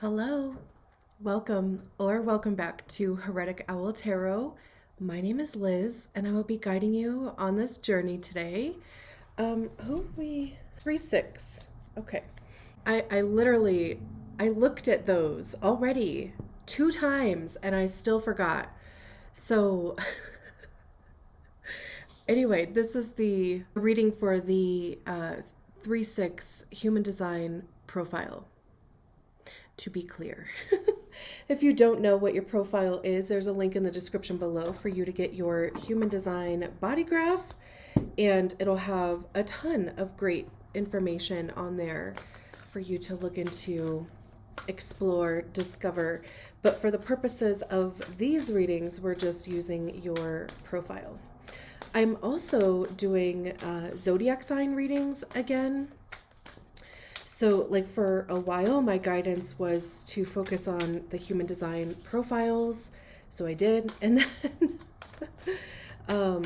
Hello, welcome back to Heretic Owl Tarot. My name is Liz, and I will be guiding you on this journey today. Who we 3-6. Okay. I looked at those already 2 times and I still forgot. So anyway, this is the reading for the 3-6 human design profile. To be clear. If you don't know what your profile is, there's a link in the description below for you to get your human design body graph, and it'll have a ton of great information on there for you to look into, explore, discover. But for the purposes of these readings, we're just using your profile. I'm also doing zodiac sign readings again. So like for a while, my guidance was to focus on the human design profiles. So I did. And then,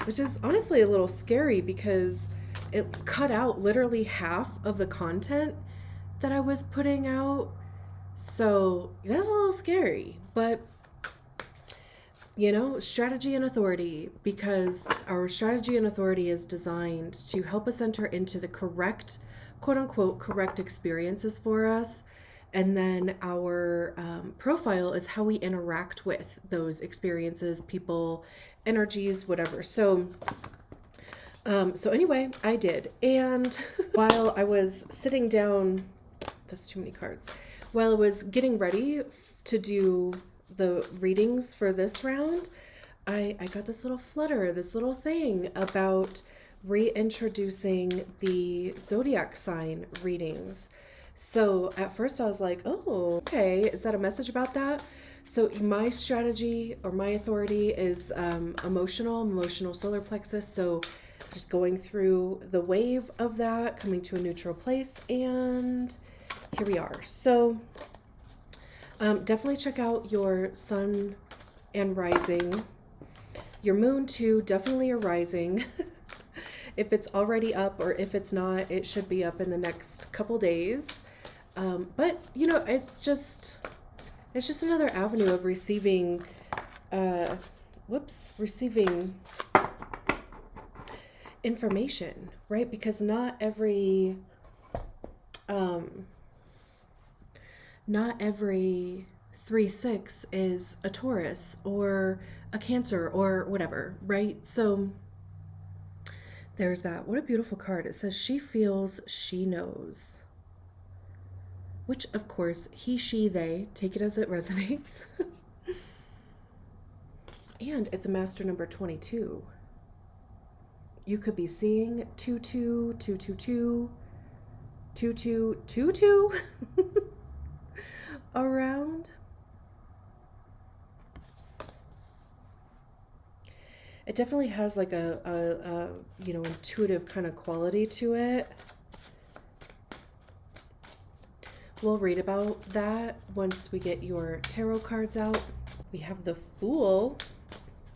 which is honestly a little scary because it cut out literally half of the content that I was putting out. So that's a little scary, but strategy and authority, because our strategy and authority is designed to help us enter into the correct, quote unquote, correct experiences for us. And then our profile is how we interact with those experiences, people, energies, whatever. So anyway, I did. And while I was sitting down, that's too many cards. While I was getting ready to do the readings for this round, I got this little flutter, this little thing about reintroducing the zodiac sign readings. So at first I was like, oh, okay, is that a message about that? So my strategy or my authority is emotional solar plexus. So just going through the wave of that, coming to a neutral place, and here we are. So definitely check out your sun and rising. Your moon too, definitely a rising. If it's already up, or if it's not, it should be up in the next couple days. But it's just another avenue of receiving information, right? Because not every 3-6 is a Taurus or a Cancer or whatever, right? So there's that. What a beautiful card. It says she feels, she knows. Which, of course, he, she, they, take it as it resonates. And it's a master number 22. You could be seeing 22, 222, 2222 around. It definitely has like a intuitive kind of quality to it. We'll read about that once we get your tarot cards out. We have the Fool.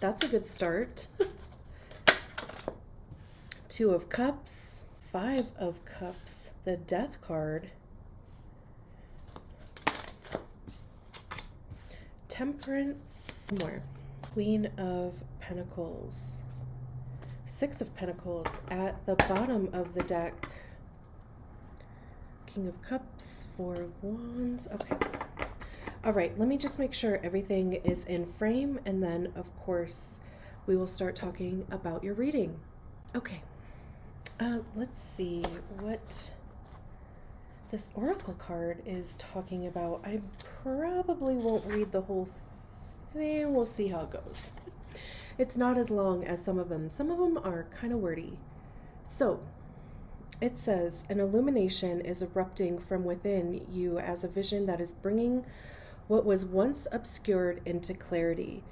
That's a good start. 2 of Cups, 5 of Cups, the Death card, Temperance, more, Queen of Pentacles, 6 of Pentacles at the bottom of the deck, King of Cups, 4 of Wands. Okay. All right, let me just make sure everything is in frame, and then, of course, we will start talking about your reading. Okay. Let's see what this oracle card is talking about. I probably won't read the whole thing. We'll see how it goes. It's not as long as some of them. Some of them are kind of wordy. So it says, an illumination is erupting from within you as a vision that is bringing what was once obscured into clarity.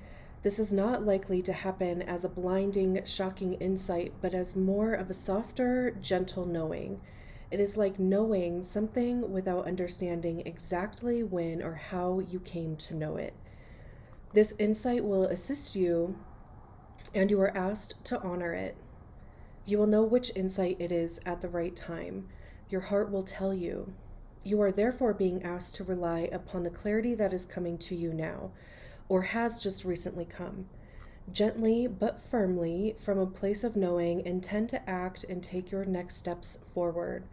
This is not likely to happen as a blinding, shocking insight, but as more of a softer, gentle knowing. It is like knowing something without understanding exactly when or how you came to know it. This insight will assist you, and you are asked to honor it. You will know which insight it is at the right time. Your heart will tell you. You are therefore being asked to rely upon the clarity that is coming to you now, or has just recently come. Gently but firmly, from a place of knowing, intend to act and take your next steps forward.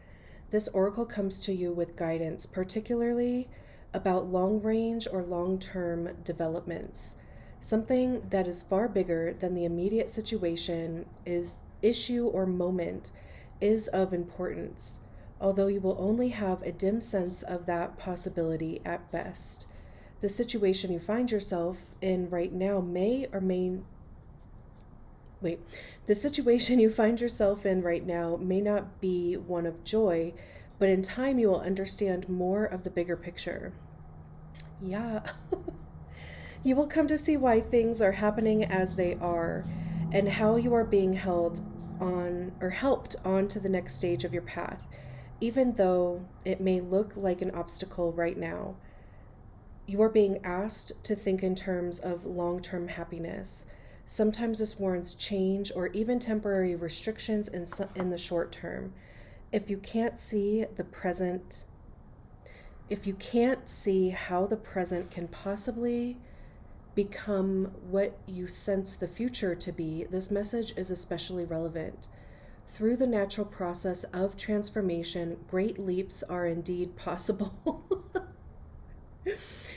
This oracle comes to you with guidance, particularly about long-range or long-term developments. Something that is far bigger than the immediate situation, issue or moment, is of importance, although you will only have a dim sense of that possibility at best. The situation you find yourself in right now the situation you find yourself in right now may not be one of joy, but in time you will understand more of the bigger picture. Yeah. You will come to see why things are happening as they are, and how you are being held on or helped on to the next stage of your path, even though it may look like an obstacle right now. You are being asked to think in terms of long-term happiness. Sometimes this warrants change or even temporary restrictions in the short term. If you can't see how the present can possibly become what you sense the future to be, this message is especially relevant. Through the natural process of transformation, great leaps are indeed possible.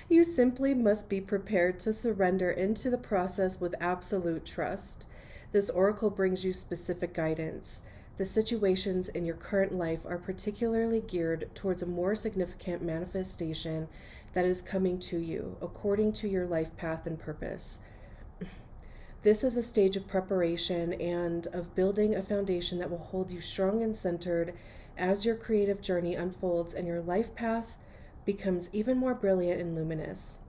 You simply must be prepared to surrender into the process with absolute trust. This oracle brings you specific guidance. The situations in your current life are particularly geared towards a more significant manifestation that is coming to you according to your life path and purpose. This is a stage of preparation and of building a foundation that will hold you strong and centered as your creative journey unfolds and your life path becomes even more brilliant and luminous.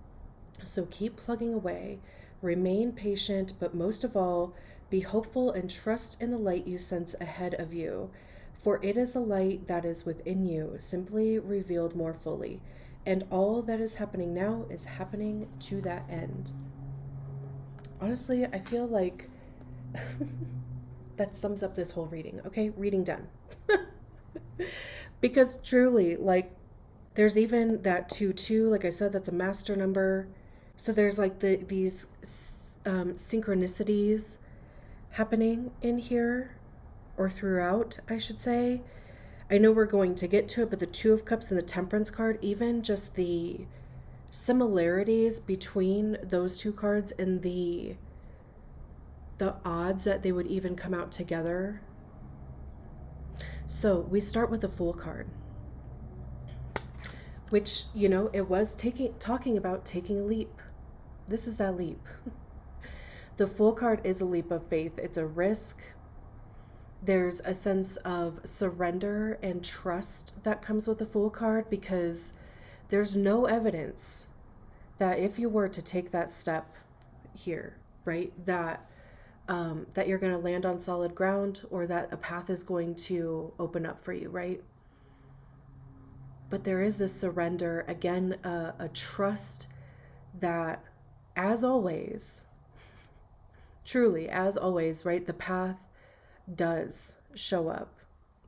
So keep plugging away, remain patient, but most of all, be hopeful and trust in the light you sense ahead of you, for it is the light that is within you, simply revealed more fully, and all that is happening now is happening to that end. Honestly, I feel like that sums up this whole reading. Okay, reading done. Because truly, like, there's even that 2-2, like I said, that's a master number. So there's like these synchronicities happening in here, or throughout, I should say. I know we're going to get to it, but the Two of Cups and the Temperance card, even just the similarities between those two cards and the odds that they would even come out together. So we start with the Fool card, which, you know, it was talking about taking a leap. This is that leap. The Fool card is a leap of faith. It's a risk. There's a sense of surrender and trust that comes with the Fool card, because there's no evidence that if you were to take that step here, right, that you're going to land on solid ground, or that a path is going to open up for you, right? But there is this surrender, again, a trust that, as always, truly, as always, right, the path does show up.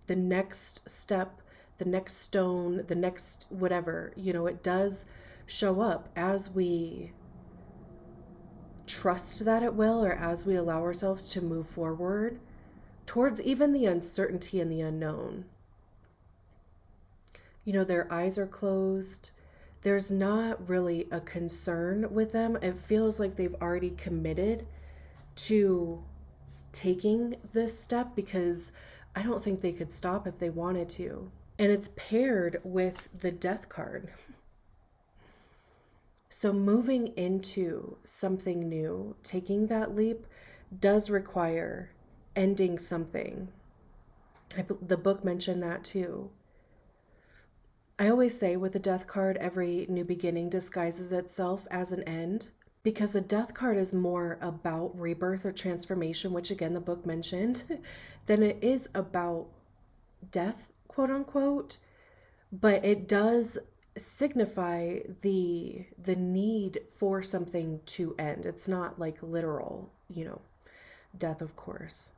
The next step, the next stone, the next whatever, you know, it does show up as we trust that it will, or as we allow ourselves to move forward towards even the uncertainty and the unknown. You know, their eyes are closed. There's not really a concern with them. It feels like they've already committed to taking this step, because I don't think they could stop if they wanted to. And it's paired with the Death card. So moving into something new, taking that leap, does require ending something. The book mentioned that too. I always say with the Death card, every new beginning disguises itself as an end, because a Death card is more about rebirth or transformation, which again the book mentioned, than it is about death, quote unquote. But it does signify the need for something to end. It's not like literal, you know, death, of course.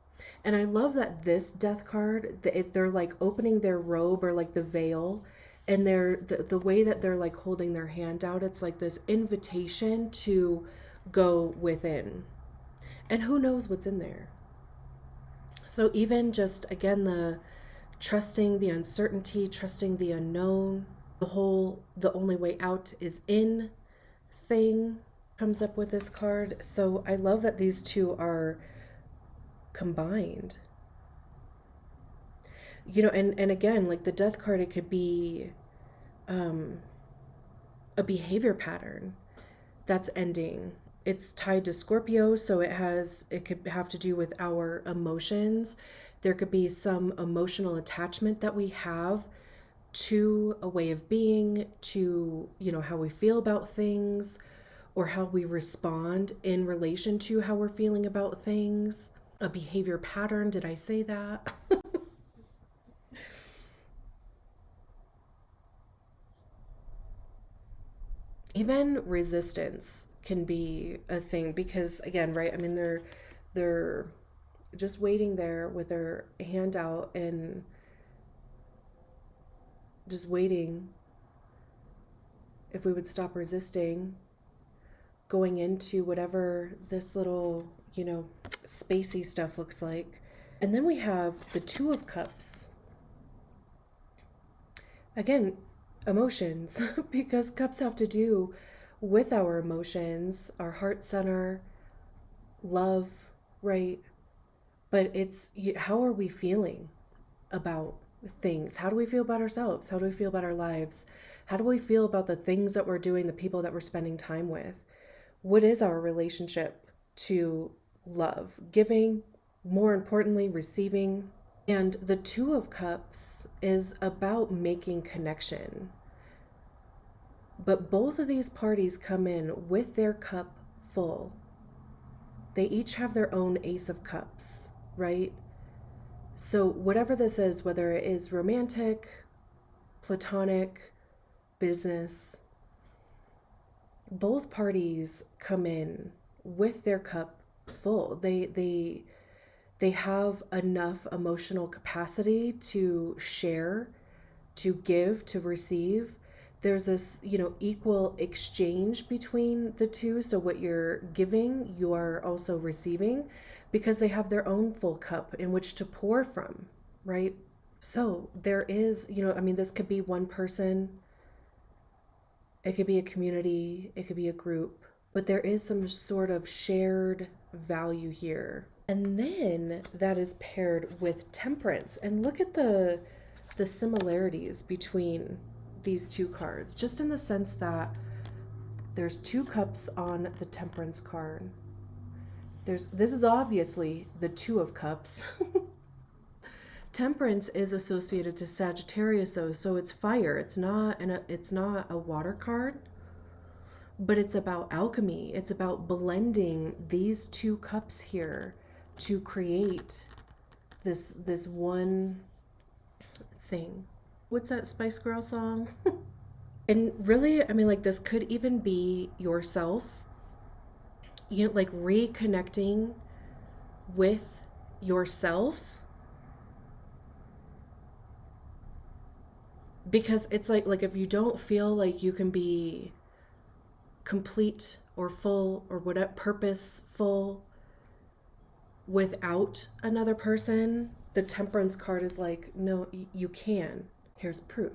And I love that this Death card, they're like opening their robe, or like the veil, And the way that they're like holding their hand out, it's like this invitation to go within. And who knows what's in there? So even just again, the trusting the uncertainty, trusting the unknown, the only way out is in thing comes up with this card. So I love that these two are combined. And again, like the death card, it could be a behavior pattern that's ending. It's tied to Scorpio, so it could have to do with our emotions. There could be some emotional attachment that we have to a way of being, to, how we feel about things, or how we respond in relation to how we're feeling about things. A behavior pattern, did I say that? Even resistance can be a thing because again, right? I mean, they're just waiting there with their hand out and just waiting if we would stop resisting going into whatever this little, spacey stuff looks like. And then we have the Two of Cups. Again, emotions, because cups have to do with our emotions, our heart center, love, right? But it's how are we feeling about things? How do we feel about ourselves? How do we feel about our lives? How do we feel about the things that we're doing, the people that we're spending time with? What is our relationship to love? Giving, more importantly, receiving. And the Two of Cups is about making connection. But both of these parties come in with their cup full. They each have their own Ace of Cups, right? So whatever this is, whether it is romantic, platonic, business, both parties come in with their cup full. They have enough emotional capacity to share, to give, to receive. There's this, equal exchange between the two. So what you're giving, you are also receiving because they have their own full cup in which to pour from, right? So there is, this could be one person, it could be a community, it could be a group, but there is some sort of shared value here. And then that is paired with temperance. And look at the similarities between these two cards, just in the sense that there's two cups on the temperance card. This is obviously the Two of Cups. Temperance is associated to Sagittarius, so it's fire. It's not a water card, but it's about alchemy. It's about blending these two cups here to create this one thing. What's that Spice Girl song? And really, like this could even be yourself, like reconnecting with yourself, because it's like if you don't feel like you can be complete or full or whatever, purposeful without another person, the temperance card is like, no, you can. Here's proof.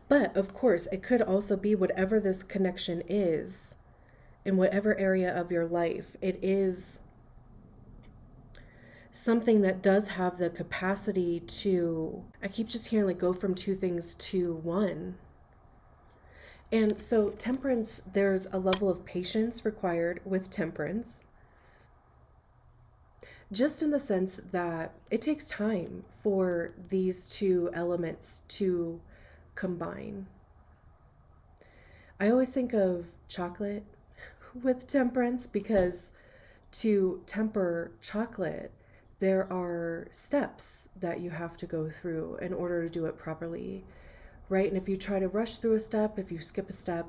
But of course, it could also be whatever this connection is in whatever area of your life. It is something that does have the capacity to, I keep just hearing like go from two things to one. And so temperance, there's a level of patience required with temperance, just in the sense that it takes time for these two elements to combine. I always think of chocolate with temperance because to temper chocolate, there are steps that you have to go through in order to do it properly, right? And if you try to rush through a step, if you skip a step,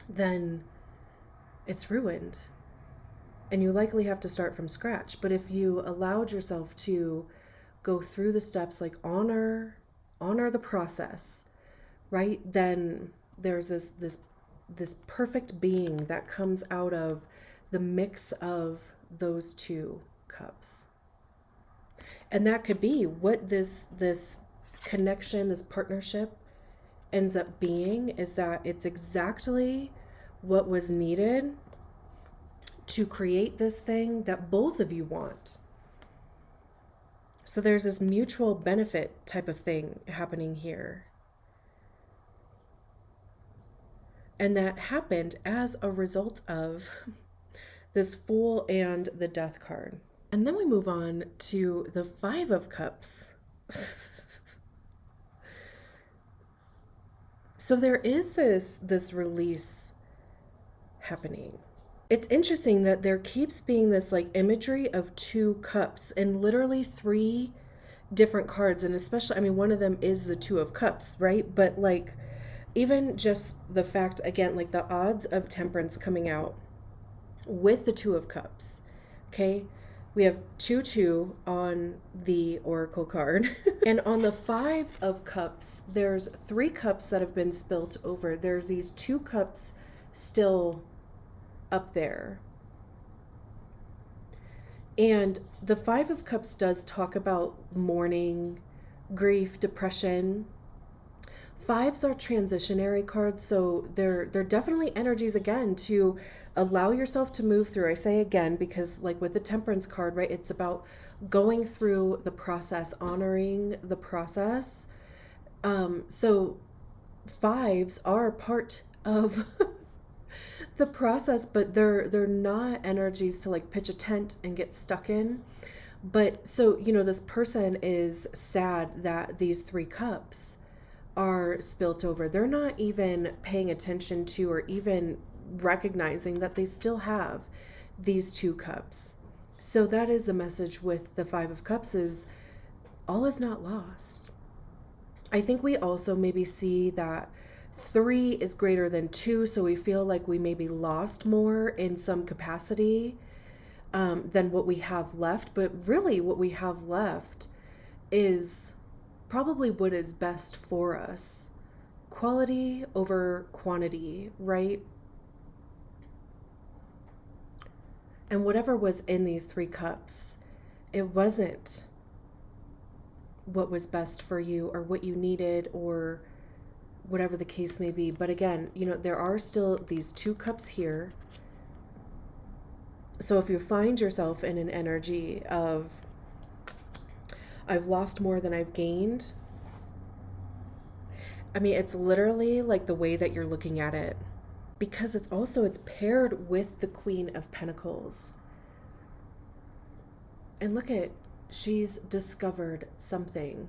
then it's ruined. And you likely have to start from scratch. But if you allowed yourself to go through the steps, like honor the process, right? Then there's this perfect being that comes out of the mix of those two cups. And that could be what this connection, this partnership ends up being, is that it's exactly what was needed to create this thing that both of you want. So there's this mutual benefit type of thing happening here. And that happened as a result of this Fool and the Death card. And then we move on to the Five of Cups. So there is this release happening. It's interesting that there keeps being this like imagery of two cups and literally three different cards. And especially, I mean, one of them is the Two of Cups, right? But like, even just the fact, again, like the odds of Temperance coming out with the Two of Cups, okay? We have 2-2 on the Oracle card. And on the Five of Cups, there's 3 cups that have been spilt over. There's these 2 cups still up there. And the Five of Cups does talk about mourning, grief, depression. Fives are transitionary cards, so they're definitely energies, again, to allow yourself to move through. I say again because, like with the Temperance card, right, it's about going through the process, honoring the process. So fives are part of the process, but they're not energies to like pitch a tent and get stuck in. But so, you know, this person is sad that these 3 cups are spilt over. They're not even paying attention to or even recognizing that they still have these 2 cups. So that is the message with the Five of Cups, is all is not lost. I think we also maybe see that 3 is greater than 2, so we feel like we maybe lost more in some capacity than what we have left. But really what we have left is probably what is best for us. Quality over quantity, right? And whatever was in these 3 cups, it wasn't what was best for you or what you needed or whatever the case may be. But again, you know, there are still these 2 cups here. So if you find yourself in an energy of, I've lost more than I've gained, I mean, it's literally like the way that you're looking at it, because it's paired with the Queen of Pentacles. And look at, she's discovered something.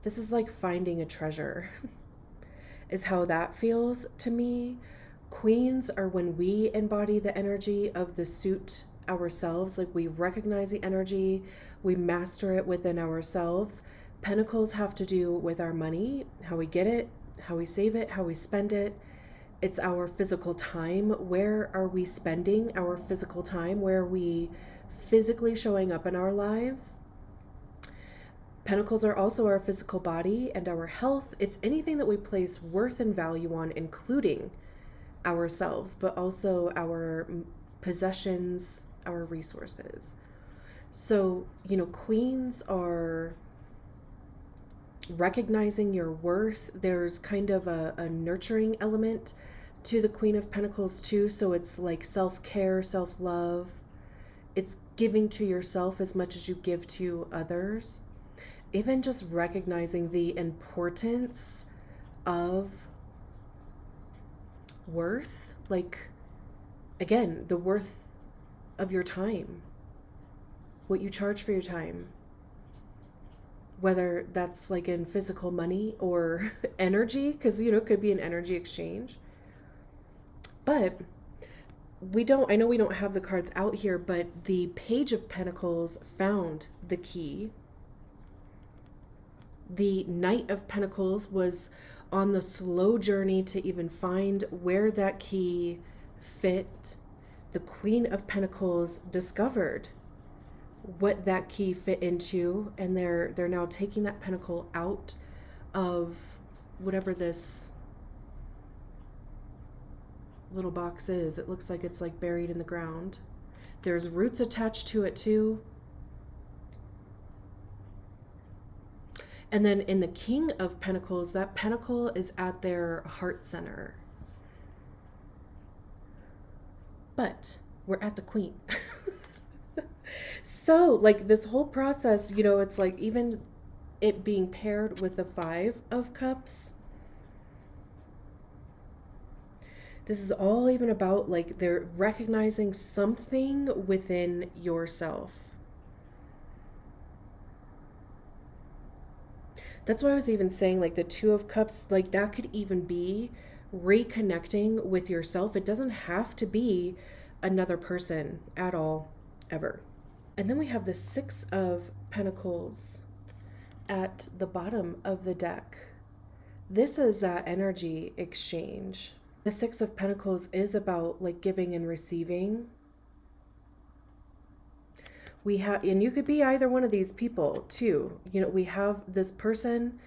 This is like finding a treasure is how that feels to me. Queens are when we embody the energy of the suit ourselves, like we recognize the energy, we master it within ourselves. Pentacles have to do with our money, how we get it, how we save it, how we spend it. It's our physical time. Where are we spending our physical time? Where are we physically showing up in our lives? Pentacles are also our physical body and our health. It's anything that we place worth and value on, including ourselves, but also our possessions, our resources. So, you know, Queens are recognizing your worth. There's kind of a nurturing element to the Queen of Pentacles too. So it's like self-care, self-love. It's giving to yourself as much as you give to others. Even just recognizing the importance of worth, like, again, the worth of your time, what you charge for your time, whether that's like in physical money or energy, because, you know, it could be an energy exchange. But I know we don't have the cards out here, but the Page of Pentacles found the key. The Knight of Pentacles was on the slow journey to even find where that key fit. The Queen of Pentacles discovered what that key fit into, and they're now taking that pentacle out of whatever this little box is. It looks like it's like buried in the ground. There's roots attached to it too. And then in the King of Pentacles, that pentacle is at their heart center. But we're at the Queen. So like this whole process, you know, it's like even it being paired with the Five of Cups, this is all even about like they're recognizing something within yourself. That's why I was even saying like the Two of Cups, like that could even be reconnecting with yourself. It doesn't have to be another person at all, ever. And then we have the Six of Pentacles at the bottom of the deck. This is that energy exchange. The Six of Pentacles is about like giving and receiving. We have, and you could be either one of these people too. You know, we have this person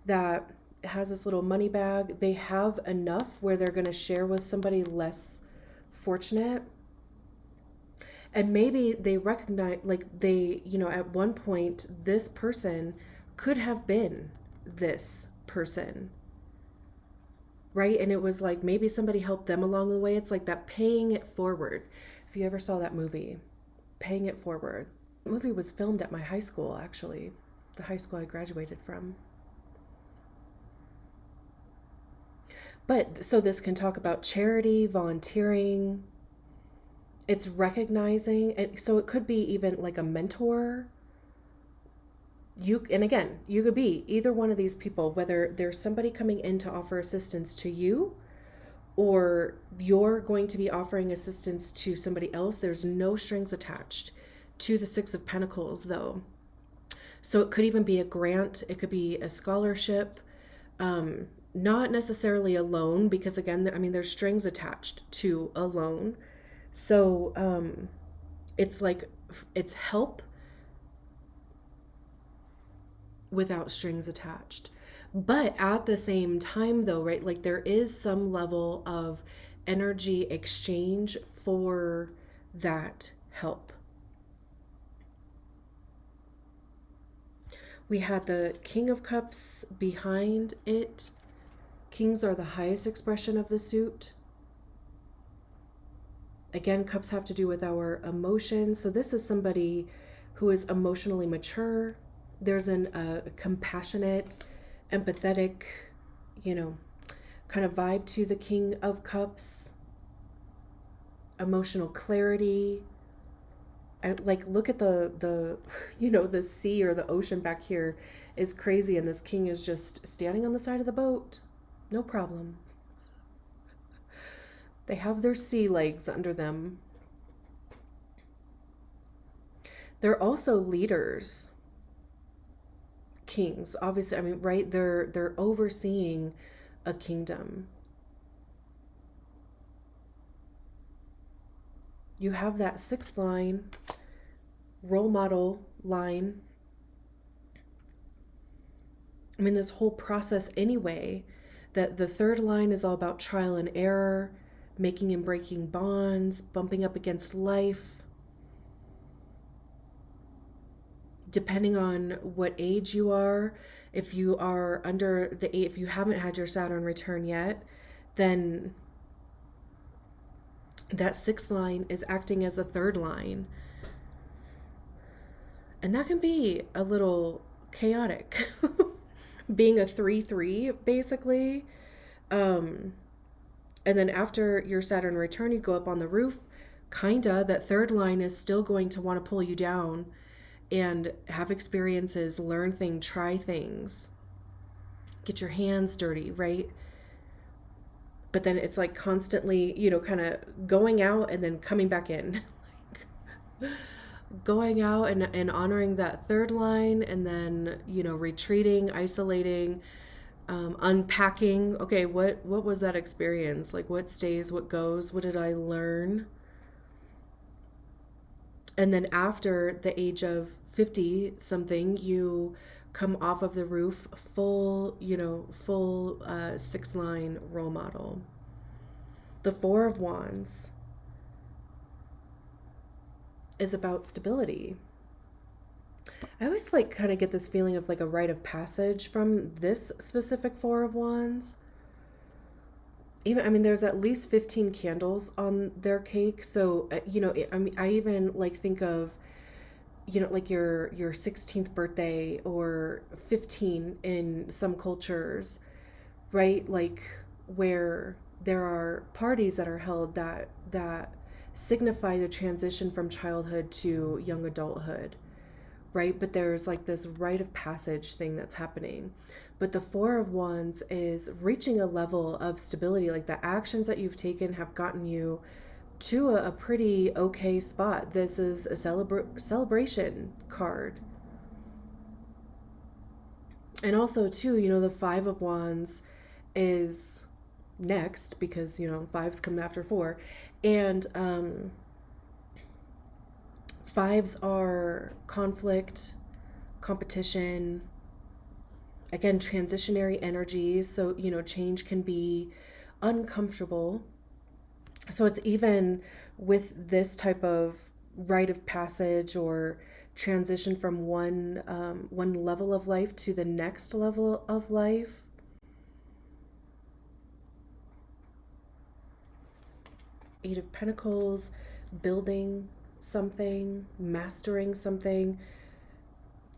that has this little money bag. They have enough where they're going to share with somebody less fortunate. And maybe they recognize, like they, you know, at one point, this person could have been this person, right? And it was like maybe somebody helped them along the way. It's like that paying it forward. If you ever saw that movie, Paying It Forward. The movie was filmed at my high school, actually, the high school I graduated from. But so this can talk about charity, volunteering. It's recognizing, and so it could be even like a mentor. And again, you could be either one of these people, whether there's somebody coming in to offer assistance to you, or you're going to be offering assistance to somebody else. There's no strings attached to the Six of Pentacles, though. So it could even be a grant. It could be a scholarship, not necessarily a loan, because again, I mean, there's strings attached to a loan. So it's like, it's help without strings attached. But at the same time though, right, like there is some level of energy exchange for that help. We had the King of Cups behind it. Kings are the highest expression of the suit. Again, cups have to do with our emotions. So this is somebody who is emotionally mature. There's a compassionate, empathetic, you know, kind of vibe to the King of Cups. Emotional clarity. I like look at the you know, the sea or the ocean back here is crazy, and this king is just standing on the side of the boat. No problem. They have their sea legs under them. They're also leaders. Kings, obviously, I mean, right? They're overseeing a kingdom. You have that sixth line, role model line. I mean, this whole process anyway, that the third line is all about trial and error, making and breaking bonds, bumping up against life. Depending on what age you are, if you are under the age, if you haven't had your Saturn return yet, then that sixth line is acting as a third line. And that can be a little chaotic. Being a 3-3, basically. And then after your Saturn return, you go up on the roof. Kinda, that third line is still going to want to pull you down and have experiences, learn things, try things, get your hands dirty, right? But then it's like constantly, you know, kind of going out and then coming back in. Like going out and honoring that third line, and then, you know, retreating, isolating, unpacking. Okay, what was that experience? Like what stays, what goes, what did I learn? And then after the age of 50 something, you come off of the roof full, full 6 line role model. The Four of Wands is about stability. I always like kind of get this feeling of like a rite of passage from this specific Four of Wands. Even, I mean, there's at least 15 candles on their cake. So, I mean, I even like think of, like your 16th birthday or 15 in some cultures, right? Like where there are parties that are held that signify the transition from childhood to young adulthood, right? But there's like this rite of passage thing that's happening. But the Four of Wands is reaching a level of stability. Like the actions that you've taken have gotten you to a pretty okay spot. This is a celebration card. And also, too, the Five of Wands is next because, fives come after four. And fives are conflict, competition, again, transitionary energies. So, change can be uncomfortable. So it's even with this type of rite of passage or transition from one level of life to the next level of life. Eight of Pentacles, building something, mastering something,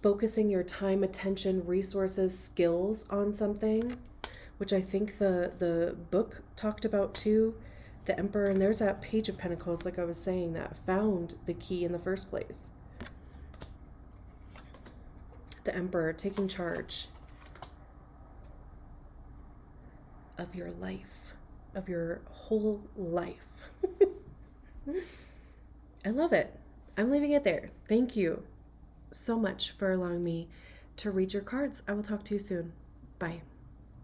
focusing your time, attention, resources, skills on something, which I think the book talked about too. The Emperor, and there's that Page of Pentacles, like I was saying, that found the key in the first place. The Emperor taking charge of your life, of your whole life. I love it. I'm leaving it there. Thank you so much for allowing me to read your cards. I will talk to you soon. Bye.